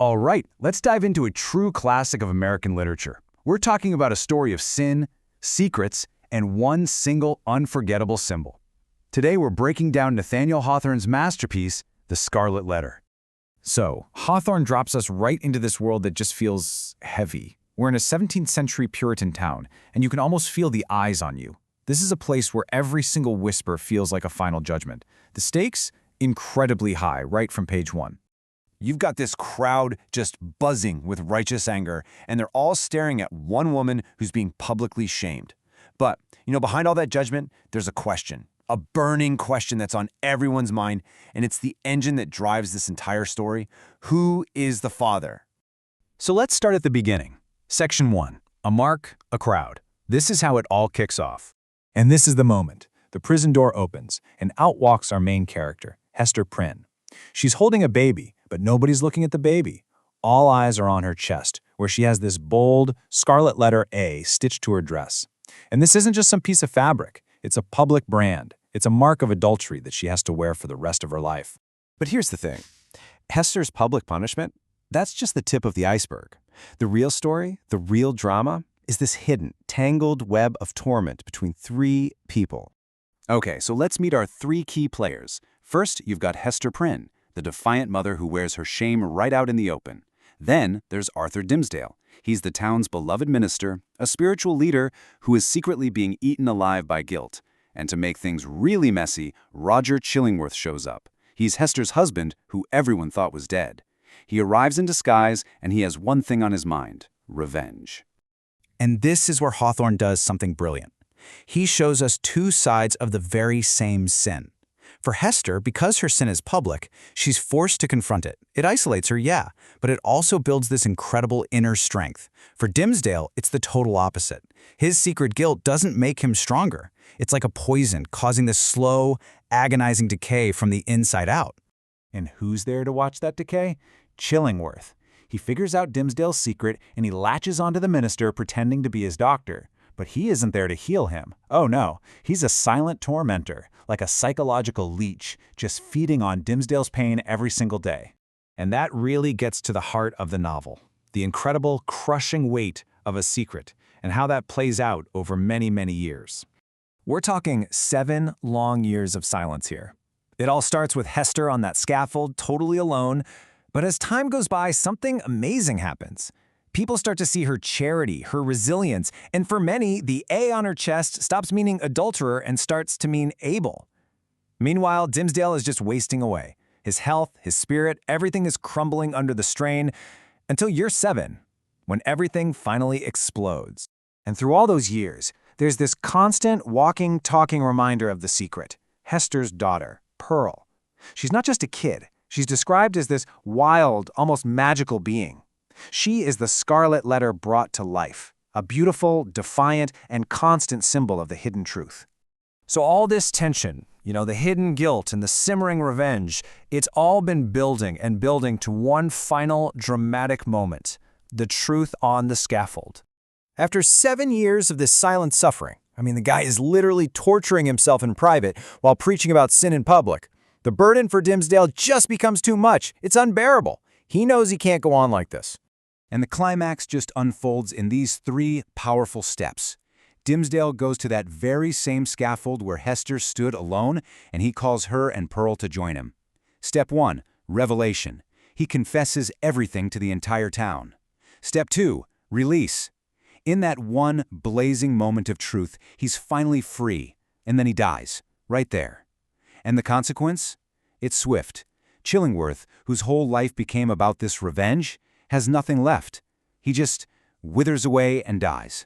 All right, let's dive into a true classic of American literature. We're talking about a story of sin, secrets, and one single unforgettable symbol. Today we're breaking down Nathaniel Hawthorne's masterpiece, The Scarlet Letter. So, Hawthorne drops us right into this world that just feels heavy. We're in a 17th century Puritan town, and you can almost feel the eyes on you. This is a place where every single whisper feels like a final judgment. The stakes? Incredibly high, right from page 1. You've got this crowd just buzzing with righteous anger, and they're all staring at one woman who's being publicly shamed. But, behind all that judgment, there's a question. A burning question that's on everyone's mind, and it's the engine that drives this entire story. Who is the father? So let's start at the beginning. Section 1. A mark, a crowd. This is how it all kicks off. And this is the moment. The prison door opens, and out walks our main character, Hester Prynne. She's holding a baby, but nobody's looking at the baby. All eyes are on her chest, where she has this bold, scarlet letter A stitched to her dress. And this isn't just some piece of fabric. It's a public brand. It's a mark of adultery that she has to wear for the rest of her life. But here's the thing. Hester's public punishment, that's just the tip of the iceberg. The real story, the real drama, is this hidden, tangled web of torment between three people. Okay, so let's meet our three key players. First, you've got Hester Prynne, the defiant mother who wears her shame right out in the open. Then there's Arthur Dimmesdale. He's the town's beloved minister, a spiritual leader who is secretly being eaten alive by guilt. And to make things really messy, Roger Chillingworth shows up. He's Hester's husband, who everyone thought was dead. He arrives in disguise, and he has one thing on his mind: revenge. And this is where Hawthorne does something brilliant. He shows us two sides of the very same sin. For Hester, because her sin is public, she's forced to confront it. It isolates her, yeah, but it also builds this incredible inner strength. For Dimmesdale, it's the total opposite. His secret guilt doesn't make him stronger. It's like a poison, causing this slow, agonizing decay from the inside out. And who's there to watch that decay? Chillingworth. He figures out Dimmesdale's secret, and he latches onto the minister pretending to be his doctor. But he isn't there to heal him. Oh no, he's a silent tormentor, like a psychological leech, just feeding on Dimmesdale's pain every single day. And that really gets to the heart of the novel, the incredible, crushing weight of a secret, and how that plays out over many, many years. We're talking 7 long years of silence here. It all starts with Hester on that scaffold, totally alone, but as time goes by, something amazing happens. People start to see her charity, her resilience, and for many, the A on her chest stops meaning adulterer and starts to mean Abel. Meanwhile, Dimmesdale is just wasting away. His health, his spirit, everything is crumbling under the strain until year 7, when everything finally explodes. And through all those years, there's this constant walking, talking reminder of the secret: Hester's daughter, Pearl. She's not just a kid. She's described as this wild, almost magical being. She is the scarlet letter brought to life, a beautiful, defiant, and constant symbol of the hidden truth. So all this tension, the hidden guilt and the simmering revenge, it's all been building and building to one final dramatic moment: the truth on the scaffold. After 7 years of this silent suffering, the guy is literally torturing himself in private while preaching about sin in public. The burden for Dimmesdale just becomes too much. It's unbearable. He knows he can't go on like this. And the climax just unfolds in these 3 powerful steps. Dimmesdale goes to that very same scaffold where Hester stood alone, and he calls her and Pearl to join him. Step 1, revelation. He confesses everything to the entire town. Step 2, release. In that one blazing moment of truth, he's finally free, and then he dies, right there. And the consequence? It's swift. Chillingworth, whose whole life became about this revenge, has nothing left. He just withers away and dies.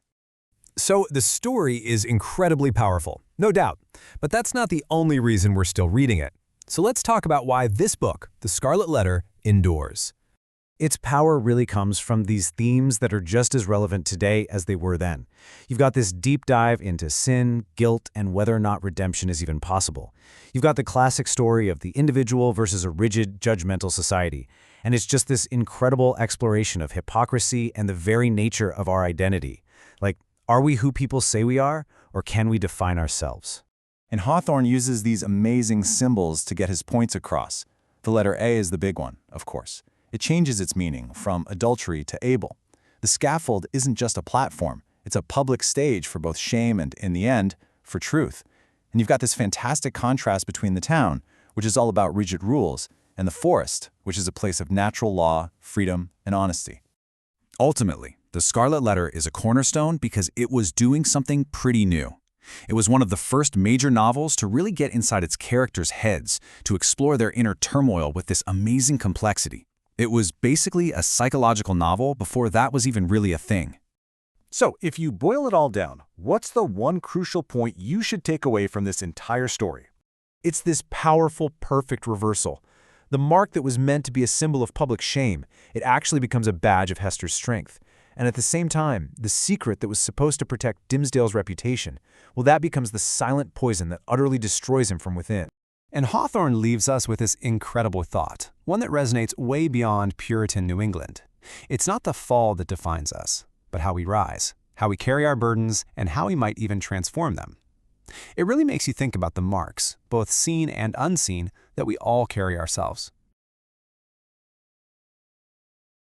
So the story is incredibly powerful, no doubt, but that's not the only reason we're still reading it. So let's talk about why this book, The Scarlet Letter, endures. Its power really comes from these themes that are just as relevant today as they were then. You've got this deep dive into sin, guilt, and whether or not redemption is even possible. You've got the classic story of the individual versus a rigid, judgmental society. And it's just this incredible exploration of hypocrisy and the very nature of our identity. Like, are we who people say we are, or can we define ourselves? And Hawthorne uses these amazing symbols to get his points across. The letter A is the big one, of course. It changes its meaning from adultery to Abel. The scaffold isn't just a platform, it's a public stage for both shame and, in the end, for truth. And you've got this fantastic contrast between the town, which is all about rigid rules, and the forest, which is a place of natural law, freedom, and honesty. Ultimately, The Scarlet Letter is a cornerstone because it was doing something pretty new. It was one of the first major novels to really get inside its characters' heads, to explore their inner turmoil with this amazing complexity. It was basically a psychological novel before that was even really a thing. So, if you boil it all down, what's the one crucial point you should take away from this entire story? It's this powerful, perfect reversal. The mark that was meant to be a symbol of public shame, it actually becomes a badge of Hester's strength. And at the same time, the secret that was supposed to protect Dimmesdale's reputation, well, that becomes the silent poison that utterly destroys him from within. And Hawthorne leaves us with this incredible thought, one that resonates way beyond Puritan New England. It's not the fall that defines us, but how we rise, how we carry our burdens, and how we might even transform them. It really makes you think about the marks, both seen and unseen, that we all carry ourselves.